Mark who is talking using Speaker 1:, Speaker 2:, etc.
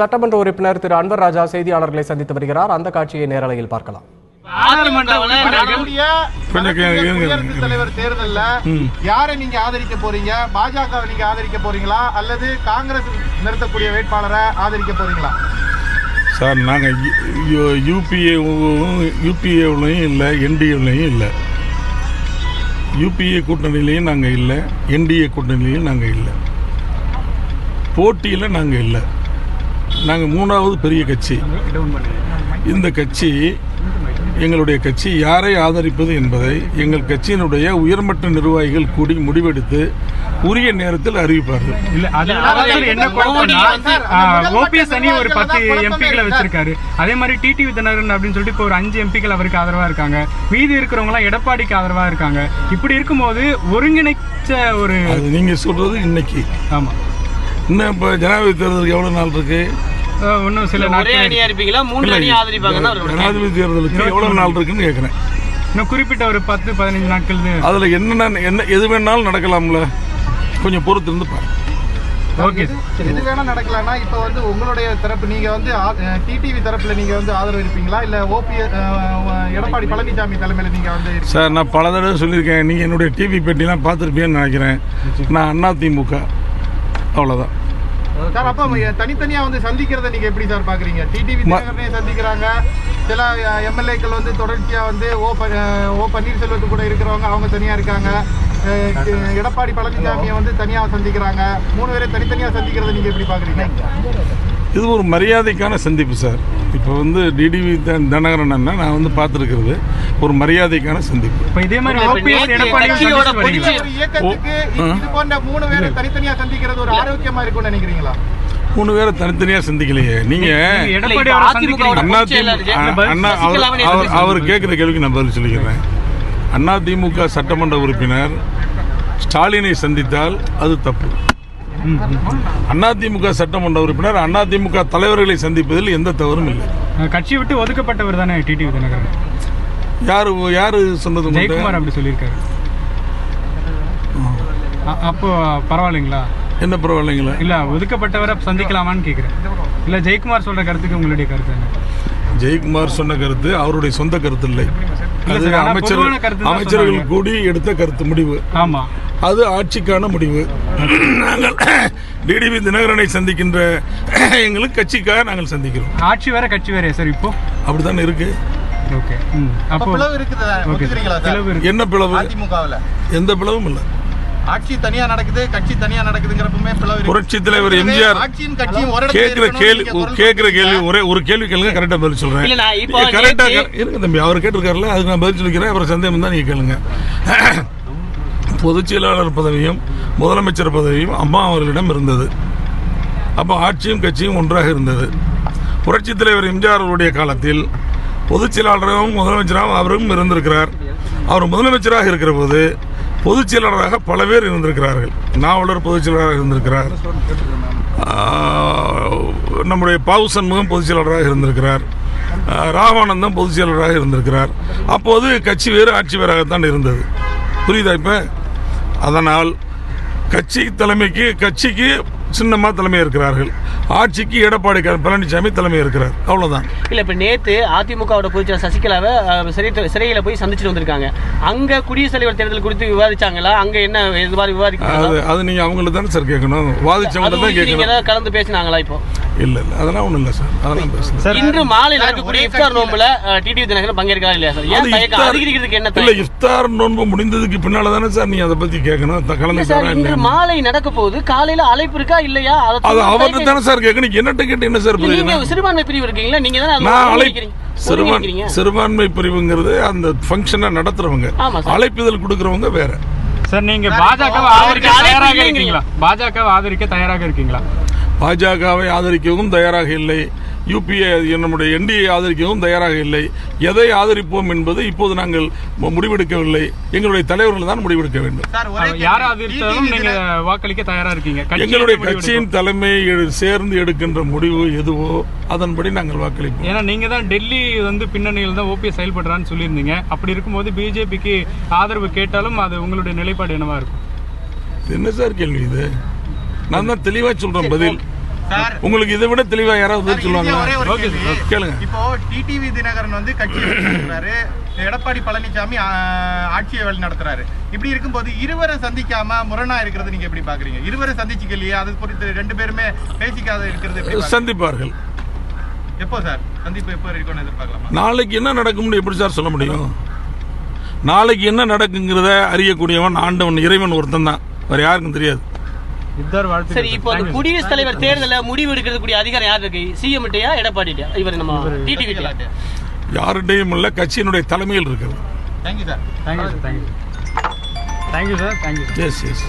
Speaker 1: சட்டமன்ற உறுப்பினர் திரு அன்வர் ராஜா செய்தியாளர்களை சந்தித்து வருகிறார். அந்த காட்சியை நேரலையில் பார்க்கலாம்.
Speaker 2: தலைவர் தேர்தல்ல யாரை நீங்க ஆதரிக்க போறீங்க? பாஜக நீங்க ஆதரிக்க போறீங்களா அல்லது காங்கிரஸ் நிறுத்தக்கூடிய வேட்பாளரை ஆதரிக்க போறீங்களா?
Speaker 3: சார் நாங்கள் யூபிஏலையும் இல்லை, என்டிஏலையும் இல்லை. யூபிஏ கூட்டணியிலையும் நாங்கள் இல்லை, என்டிஏ கூட்டணியிலையும் நாங்கள் இல்லை. போட்டியில் நாங்கள் இல்லை. நாங்கள் மூணாவது பெரிய கட்சி. இந்த கட்சி எங்களுடைய கட்சி யாரை ஆதரிப்பது என்பதை எங்கள் கட்சியினுடைய உயர்மட்ட நிர்வாகிகள் கூடி முடிவெடுத்து உரிய நேரத்தில் அறிவிப்பார்கள்.
Speaker 4: ஓபிஎஸ் அணி ஒரு 10 எம்பிக்களை வச்சிருக்காரு. அதே மாதிரி டிடிவி தினகரன் அப்படின்னு சொல்லிட்டு இப்போ ஒரு 5 எம்பிக்கள் அவருக்கு ஆதரவா இருக்காங்க. மீதி இருக்கிறவங்க எல்லாம் எடப்பாடிக்கு ஆதரவா இருக்காங்க. இப்படி இருக்கும்போது ஒருங்கிணைச்ச ஒரு
Speaker 3: நீங்க சொல்றது இன்னைக்கு. ஆமா, இன்னும் இப்ப ஜனாதிபதி தேர்தலுக்கு எவ்வளவு நாள் இருக்கு?
Speaker 4: இன்னும் சில
Speaker 3: ஜனாதிபதி தேர்தலுக்கு எவ்வளவு நாள் இருக்குன்னு கேட்கிறேன்.
Speaker 4: இன்னும் குறிப்பிட்ட ஒரு 10-15 நாட்கள்.
Speaker 3: அதுல என்ன எது வேணாலும் நடக்கலாம்ல, கொஞ்சம் பொறுத்து இருந்து பாருங்க.
Speaker 2: ஓகே, எது வேணா நடக்கலாம்னா இப்ப உங்களுடைய தரப்பு நீங்க டிடிவி தரப்புல நீங்க ஆதரவு இருப்பீங்களா இல்ல எடப்பாடி பழனிசாமி தலைமையில நீங்க
Speaker 3: சார், நான் பல தடவை சொல்லியிருக்கேன். நீங்க என்னுடைய டிவி பேட்டிலாம் பார்த்துருப்பீங்கன்னு நினைக்கிறேன். நான் அதிமுக, அவ்வளவுதான்
Speaker 2: சார். அப்ப தனித்தனியா சந்திக்கிறத நீங்க எப்படி சார் பாக்குறீங்க? டிடிவி தினகரனையும் சந்திக்கிறாங்க, சில எம்எல்ஏக்கள் தொடர்ச்சியா ஓ பன்னீர்செல்வத்து கூட இருக்கிறவங்க அவங்க தனியா இருக்காங்க, எடப்பாடி பழனிசாமியை தனியா சந்திக்கிறாங்க. 3 பேரை தனித்தனியா சந்திக்கிறத நீங்க எப்படி பாக்குறீங்க?
Speaker 3: இது ஒரு மரியாதைக்கான சந்திப்பு சார். இப்போ டிடிவி தினகரன் நான் பார்த்துருக்கிறது ஒரு மரியாதைக்கான சந்திப்பு.
Speaker 4: இதே மாதிரி
Speaker 2: இயக்கத்துக்கு இது போன்ற 3 பேரை தனித்தனியா சந்திக்கிறது ஒரு ஆரோக்கியமா இருக்கும்னு நினைக்கிறீங்களா?
Speaker 3: 3 பேரை தனித்தனியா சந்திக்கலையே நீங்க. அவர் கேட்கிற கேள்விக்கு நான் பதில் சொல்லிக்கிறேன். அதிமுக சட்டமன்ற உறுப்பினர் ஸ்டாலினை சந்தித்தால் அது தப்பு. அதிமுக சட்டமன்ற உறுப்பினர் அதிமுக தலைவர்களை சந்திப்பதில் எந்த தவறும் இல்லை.
Speaker 4: கட்சியை விட்டு ஒதுக்கப்பட்டவர் தானே டிடிவி தினகரன்.
Speaker 3: யாரு சொன்னது?
Speaker 4: ஜெயக்குமார் அப்படி சொல்லியிருக்காரு. அப்போ பரவாயில்லைங்களா?
Speaker 3: என்ன பரவாயில்லைங்களா?
Speaker 4: இல்ல ஒதுக்கப்பட்டவரை சந்திக்கலாமான்னு கேட்கிறேன். இல்ல ஜெயக்குமார் சொல்ற கருத்துக்கு உங்களுடைய கருத்து என்ன?
Speaker 3: ஜெயக்குமார் சொன்ன கருத்து அவருடைய சொந்த கருத்து இல்லை. அது அமைச்சர்கள் கூடி எடுத்த கருத்து முடிவு.
Speaker 4: ஆமா,
Speaker 3: அது ஆட்சிக்கான முடிவு. நாங்கள் டிடிவி தினகரனை சந்திக்கின்ற எங்களுக்கு கட்சிக்காக நாங்கள் சந்திக்கிறோம்.
Speaker 4: ஆட்சி வேற கட்சி வேற சார். இப்போ அப்படித்தானே இருக்கு.
Speaker 3: என்ன பிளவு? எந்த பிளவும் இல்லை.
Speaker 2: ஆட்சி தனியா நடக்குது, கட்சி தனியா நடக்குதுங்கிறப்பமே
Speaker 3: புரட்சி தலைவர் எம்ஜிஆர் கேட்கிற கேள்வி ஒரு கேள்வி கேளுங்க, கரெக்டா பதில் சொல்றேன். கரெக்டா இருங்க தம்பி, அவர் கேட்டிருக்காருல, அதுக்கு நான் பதில் சொல்லிக்கிறேன். அப்புறம் சந்தேகம் தான் நீங்க கேளுங்க. பொதுச் செயலாளர் பதவியும் முதலமைச்சர் பதவியும் அம்மா அவர்களிடம் இருந்தது. அப்போ ஆட்சியும் கட்சியும் ஒன்றாக இருந்தது. புரட்சி தலைவர் எம்ஜிஆர் அவருடைய காலத்தில் பொதுச் செயலாளராகவும் முதலமைச்சராகவும் அவரும் இருந்திருக்கிறார். அவர் முதலமைச்சராக இருக்கிற போது பொதுச் செயலாளராக பல பேர் இருந்திருக்கிறார்கள். நாவலர் பொதுச் செயலாளராக இருந்திருக்கிறார். நம்முடைய பாவு சண்முகம் பொதுச் செயலாளராக இருந்திருக்கிறார். ராமானந்தம் பொதுச் செயலாளராக இருந்திருக்கிறார். அப்போது கட்சி வேறு ஆட்சி வேறாகத்தான் இருந்தது. புரியுதா? இப்ப அதனால் கட்சிக்கு சின்னமா தலைமை இருக்கிறார்கள், ஆட்சிக்கு எடப்பாடி பழனிசாமி தலைமை இருக்கிறார். அவ்வளவுதான்.
Speaker 5: இல்ல இப்ப நேத்து அதிமுகவோட பொதுச்செயலாளர் சசிகலாவை சிறையில போய் சந்திச்சுட்டு வந்திருக்காங்க. அங்க குடியரசுத் தலைவர் தேர்தல் குறித்து விவாதிச்சாங்களா? அங்க என்ன விவாதிக்கிறாங்க?
Speaker 3: அது நீங்க அவங்கள தானே சார் கேட்கணும். வாதிச்சவங்க தான் கேட்கணும்.
Speaker 5: கலந்து பேசினாங்களா? இப்போ
Speaker 3: இல்ல அதெல்லாம் ஒண்ணும் இல்ல சார். அதெல்லாம் பேசல.
Speaker 5: இன்று மாலை நடக்கக்கூடிய இஃப்தார் நோன்புல டிடிவி தினகரன் பங்கேற்கிறா இல்லையா சார்? ஏன் அதிகரிக்கிறதுக்கு என்ன?
Speaker 3: இல்ல, இஃப்தார் நோன்பு முடிந்ததுக்கு பின்னால தானே சார் நீ அதை பத்தி கேட்கணும்.
Speaker 5: இன்று மாலை நடக்க போகுது, காலையில அழைப்பு இருக்கா இல்லையா?
Speaker 3: அது அவர்கிட்ட தானே சார் கேட்கணும். என்னட்ட கேட்டு என்ன சார்?
Speaker 5: சிறுபான்மை பிரிவு இருக்கீங்களா நீங்க தானே?
Speaker 3: சிறுபான்மை பிரிவுங்கிறது அந்த ஃபங்க்ஷனை நடத்துறவங்க, அழைப்புதல் கொடுக்கறவங்க வேற
Speaker 4: சார். நீங்க பாஜகவை ஆதரிக்க தயாராக இருக்கீங்களா? பாஜகவை ஆதரிக்க தயாராக இருக்கீங்களா?
Speaker 3: பாஜகவை ஆதரிக்கவும் தயாராக இல்லை. யூபிஏ நம்முடைய என்டிஏ ஆதரிக்கவும் தயாராக இல்லை. எதை ஆதரிப்போம் என்பது இப்போது நாங்கள் முடிவெடுக்கவில்லை. எங்களுடைய தலைவர்கள் தான் முடிவெடுக்க வேண்டும்.
Speaker 4: யார் ஆதரித்தாலும் நீங்க வாக்களிக்க தயாரா இருக்கீங்க?
Speaker 3: எங்களுடைய கட்சியின் தலைமை சேர்ந்து எடுக்கின்ற முடிவு எதுவோ அதன்படி நாங்கள் வாக்களிப்போம்.
Speaker 4: ஏன்னா நீங்க தான் டெல்லி பின்னணியில் தான் ஓபிஎஸ் செயல்படுறான்னு சொல்லியிருந்தீங்க. அப்படி இருக்கும்போது பிஜேபிக்கு ஆதரவு கேட்டாலும் அது உங்களுடைய நிலைப்பாடு என்னவா இருக்கும்?
Speaker 3: என்ன சார் கேள்வி இது? நான் தான் தெளிவா சொல்றேன் பதில்.
Speaker 2: சார்
Speaker 3: உங்களுக்கு இதை விட தெளிவா யாராவது பதில் சொல்லுவாங்களா?
Speaker 2: ஒரே ஒரு கேள்வி.
Speaker 3: கேளுங்க.
Speaker 2: இப்போ டிடிவி தினகரன் வந்து கட்சியை நடத்துறாரு, எடப்பாடி பழனிசாமி ஆட்சியை வழி நடத்துறாரு. இப்படி இருக்கும்போது இருவரை சந்திக்காம முரணா இருக்கிறது நீங்க எப்படி பாக்குறீங்க? இருவரை சந்திச்சுக்கலையே, அது குறித்து ரெண்டு பேருமே பேசிக்காத இருக்கிறது எப்படி பாக்குறீங்க?
Speaker 3: சந்திப்பார்கள்.
Speaker 2: எப்போ சார் சந்திப்பு எப்போ இருக்கும்னு எதிர்பார்க்கலாமா?
Speaker 3: நாளைக்கு என்ன நடக்கும்னு எப்படி சார் சொல்ல முடியும்? நாளைக்கு என்ன நடக்குங்கிறத அறியக்கூடியவன் ஆண்டவன் இறைவன் ஒருத்தன் தான், வேற யாருக்கும் தெரியாது.
Speaker 5: சரி, இப்போ அந்த குடியரசுத் தலைவர் தேர்தலில் முடிவு எடுக்கிறதுக்கூடிய அதிகாரம் யார் இருக்கு? சிஎம் கிட்டயா எடப்பாடியா? இவர் நம்ம டிடிவி
Speaker 3: யாருடையும் இல்ல, கட்சியினுடைய தலைமையில் இருக்கிறது.
Speaker 2: Thank you sir.
Speaker 4: Thank you sir. Thank you sir. Thank you.
Speaker 3: Yes S.